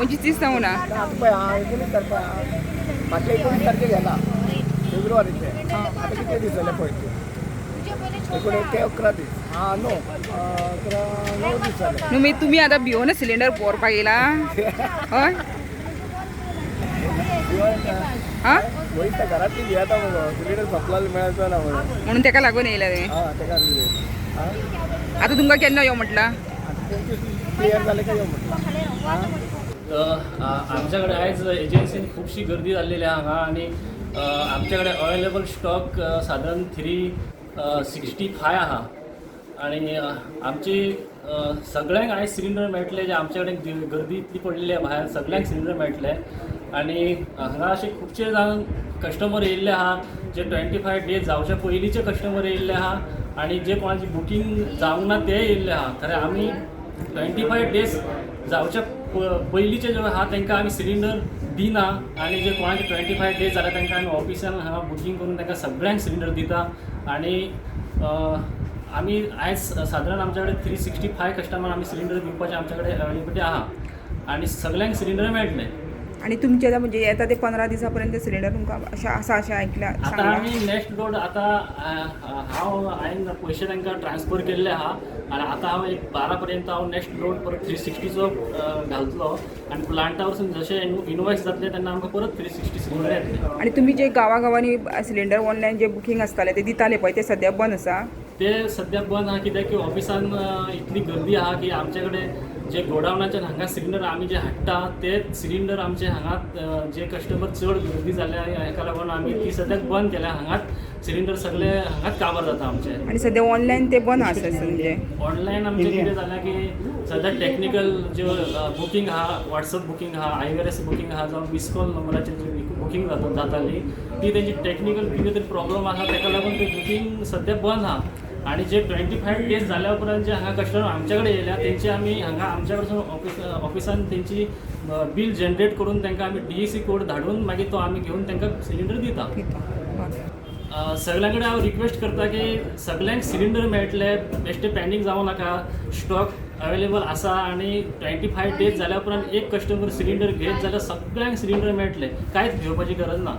25-30 जाऊ ना. आता पळय हा 19 तारखे फाटल्या 19 तारखेक घेता फेब्रुवारीचे. आता किती दीस जाले पळय ते 11 दीस. हा नो 9 दीस जाले. मी तुम्ही आता भिवून सिलेंडर भरपाक येयला हय हा वयता घरातली भियेता मगो सिलिंडर सप्लाय मेळचो ना म्हणून ताका लागून येयला ते. हा तेका आता तुमकां केन्ना यो म्हटला. क्लियर जाले काय म्हटलं. आमच्याकडे आयज एजन्सीन खूपशी गर्दी जाल्लेली हांगा आनी आमच्याकडे अवेलेबल स्टॉक साधारण 365 आहा आनी आमची सगळ्यांक आयज सिलिंडर मेळटले जे आमचे कडेन गर्दी इतली पडलेली आहे भायर सगळ्यांक सिलिंडर मेळटले आनी हांगा अशे खुबशे जाण कस्टमर येयल्ले आहा जे 25 डेज जावचे पयलींचे कस्टमर येयल्ले आहा आनी जे कोणाची बुकींग जावंक ना ते येयल्ले आहा. खरें आमी 25 डेज जावच्या पयलींचे जे आहा तांकां आमी सिलिंडर दिना आनी जे कोणाचे 25 डेज जाल्यार तांकां आमी ऑफिसान हांगा बुकींग करून तांकां सगळ्यांक सिलिंडर दिता आनी आमी आयज सादारण आमचे कडेन 365 कस्टमर आमी सिलिंडर दिवपाचें आमचे कडेन अवेलेबिलिटी आहा आनी सगळ्यांक सिलिंडर मेळटले. आणि तुमचे म्हणजे येता ते 15 दिसापर्यंत सिलेंडर तुमकां अशें ऐकल्या. आतां आमी नेक्स्ट लोड आतां हांवें पयशे तांकां ट्रान्सफर केल्ले आहा आनी आतां हांव एक 12 पर्यंत हांव नेक्स्ट लोड परत 360चो घालतलो आनी प्लांटा वरसून जशें इनवॉयस जातले तेन्ना आमकां परत 360 सिलिंडर येतले. आणि तुम्ही जे गावागावांनी सिलेंडर ऑनलायन जे बुकींग आसताले ते दिताले पळय ते सद्या बंद आसा. ते सद्या बंद आहा कित्याक की ऑफिसान इतली गर्दी आहा की आमचे कडेन जे गोडावनाच्यान हांगा सिलिंडर आमी जे हाडटा ते सिलिंडर आमचे हांगा जे कस्टमर चड गर्दी जाल्या हेका लागून आमी ती सद्याक बंद केल्या. हांगाच सिलिंडर सगळे हांगाच काबार जाता आमचे आणि सध्या ऑनलायन ते बंद आसा म्हणजे ऑनलायन आमचे कितें जालां की सद्या टॅक्निकल ज्यो बुकींग आहा WhatsApp बुकींग आहा IRS बुकींग आहा जावं मिस कॉल नंबराचेर जी बुकींग जाताली ती तेंची टॅक्निकल कितें तरी प्रॉब्लम आहा ताका लागून ते बुकींग सद्या बंद आहा आनी जे 25 डेज जाल्या उपरांत जे हांगा कस्टमर आमचे कडेन येयल्या तेंची आमी हांगा आमच्या कडसून ऑफिसान तेंची बील जनरेट करून तांकां आमी DAC कोड धाडून मागीर तो आमी घेवन तांकां सिलिंडर दिता. सगळ्यां कडेन हांव रिक्वेस्ट करता की सगळ्यांक सिलिंडर मेळटले बेश्टे पेंडींग जावं नाका. स्टॉक अवेलेबल आसा आनी 25 डेज जाल्या उपरांत एक कस्टमर सिलिंडर घेत जाल्यार सगळ्यांक सिलिंडर मेळटले कांयच घेवपाची गरज ना.